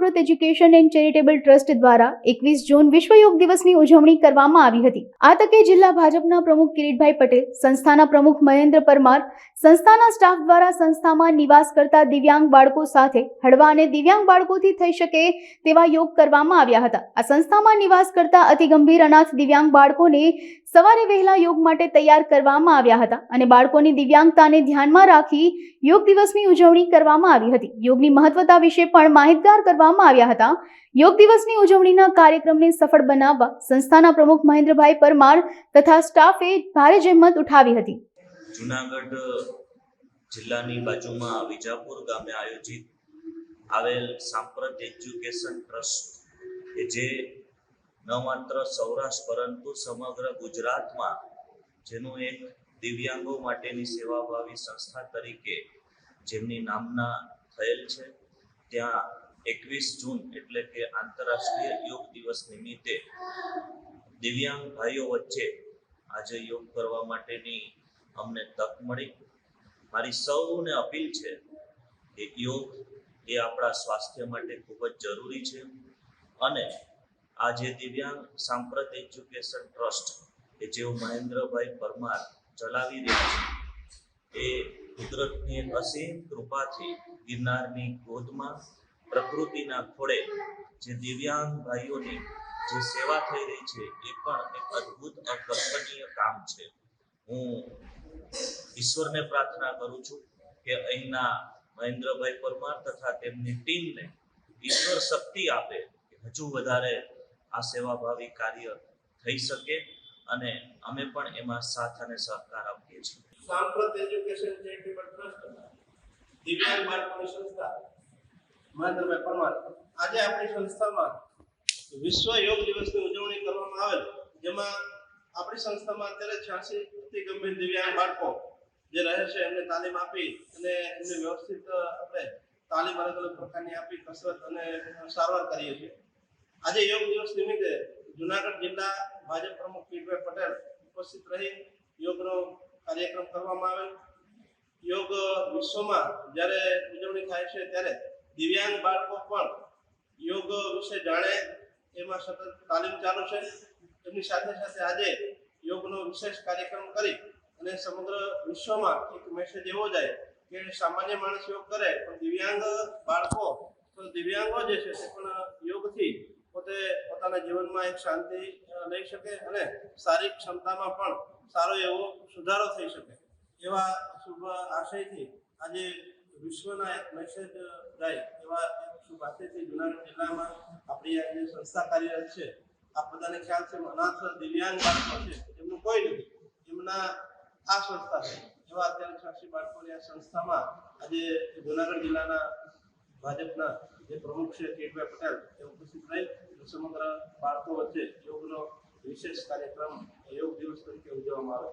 સાંપ્રત education and charitable trust દ્વારા 21 જૂન વિશ્વ યોગ દિવસની ઉજવણી કરવામાં આવી હતી। આ તકે જિલ્લા ભાજપના પ્રમુખ કિરીટભાઈ પટેલ, સંસ્થાના પ્રમુખ મહેન્દ્ર પરમાર, સંસ્થાના સ્ટાફ દ્વારા સંસ્થામાં નિવાસ કરતા દિવ્યાંગ બાળકો સાથે હળવા અને દિવ્યાંગ બાળકોથી થઈ શકે તેવા યોગ કરવામાં આવ્યા હતા। આ સંસ્થામાં નિવાસ કરતા અતિ ગંભીર અનાથ દિવ્યાંગ બાળકોને સવારે વહેલા યોગ માટે તૈયાર કરવામાં આવ્યા હતા અને બાળકોની દિવ્યાંગતાને ધ્યાનમાં રાખી યોગ દિવસની ઉજવણી કરવામાં આવી હતી। યોગની મહત્વતા વિશે પણ માહિતગાર કરવામાં આવ્યા હતા। યોગ દિવસની ઉજવણીના કાર્યક્રમને સફળ બનાવવા સંસ્થાના પ્રમુખ મહેન્દ્રભાઈ પરમાર તથા સ્ટાફે ભારે જહેમત ઉઠાવી હતી। જૂનાગઢ જિલ્લાની બાજુમાં વિજાપુર ગામે આયોજિત આવેલ સાંપ્રત એજ્યુકેશન ટ્રસ્ટ કે જે ન માત્ર સૌરાષ્ટ્ર પરંતુ સમગ્ર ગુજરાતમાં જેનું એક દિવ્યાંગો માટેની સેવાભાવી સંસ્થા તરીકે જેમની નામના થયેલ છે, ત્યાં 21 જૂન એટલે કે આંતરરાષ્ટ્રીય યોગ દિવસ નિમિત્તે દિવ્યાંગ ભાઈઓ વચ્ચે આજે યોગ કરવા માટેની અમને તક મળી। મારી સૌને અપીલ છે કે યોગ એ આપણા સ્વાસ્થ્ય માટે ખૂબ જ જરૂરી છે અને આ જે દિવ્યાંગ સાંપ્રત એજ્યુકેશન ટ્રસ્ટ કે જેઓ મહેન્દ્રભાઈ પરમાર ચલાવી રહ્યા છે એ કુદરતની એક અસીમ કૃપાથી ગિરનારની ગોદમાં પ્રકૃતિના ખોળે જે દિવ્યાંગ ભાઈઓની જે સેવા થઈ રહી છે એ પણ એક અદ્ભુત અકલ્પનીય કામ છે। હું ઈશ્વરને પ્રાર્થના કરું છું કે અહીંના મહેન્દ્રભાઈ પરમાર તથા તેમની ટીમને ઈશ્વર શક્તિ આપે કે હજુ વધારે આ સેવાભાવી કાર્ય થઈ શકે અને અમે પણ એમાં સાથ અને સહકાર આપીએ છીએ। સાંપ્રત એજ્યુકેશન ચેરિટેબલ ટ્રસ્ટ દિવ્યાંગ બાળકોની સંસ્થા મહેન્દ્રભાઈ પરમાર, આજે આપણી સંસ્થામાં વિશ્વ યોગ દિવસની ઉજવણી કરવામાં આવેલ, જેમાં આપણી સંસ્થામાં અત્યારે 86 અતિ ગંભીર દિવ્યાંગ બાળકો જે રહે છે એમને તાલીમ આપી અને એમને વ્યવસ્થિત આપણે તાલીમ અલગ અલગ પ્રકારની આપી કસરત અને સારવાર કરીએ છીએ। આજે યોગ દિવસ નિમિત્તે જૂનાગઢ જિલ્લા ભાજપ પ્રમુખ કિરીટભાઈ પટેલ ઉપસ્થિત રહી યોગનો કાર્યક્રમ કરવામાં આવેલ। યોગ વિશ્વમાં જ્યારે ઉજવણી થાય છે ત્યારે દિવ્યાંગ બાળકો પણ યોગ વિશે જાણે એમાં સતત તાલીમ ચાલુ છે। એમની સાથે સાથે આજે યોગનો વિશેષ કાર્યક્રમ કરી અને સમગ્ર વિશ્વમાં એક મેસેજ એવો જાય કે સામાન્ય માણસ યોગ કરે પણ દિવ્યાંગ બાળકો તો દિવ્યાંગો જે છે તે પણ યોગથી પોતે પોતાના જીવનમાં એક શાંતિ લઈ શકે અને શારીરિક ક્ષમતામાં પણ સારો એવો સુધારો થઈ શકે એવા શુભ આશયથી આજે વિશ્વના એક મેસેજ જાય એવા શુભ આશયથી જૂનાગઢ જિલ્લામાં આપણી આ જે સંસ્થા કાર્યરત છે, આપ બધાને ખ્યાલ છે અનાથ દિવ્યાંગ બાળકો છે એમનું કોઈ નથી, એમના આ સંસ્થા છે એવા અત્યારે 86 બાળકોની આ સંસ્થામાં આજે જૂનાગઢ જિલ્લાના ભાજપના જે પ્રમુખ છે કિરીટભાઈ પટેલ એ ઉપસ્થિત રહી સમગ્ર બાળકો વચ્ચે યોગનો વિશેષ કાર્યક્રમ યોગ દિવસ તરીકે ઉજવવામાં આવે।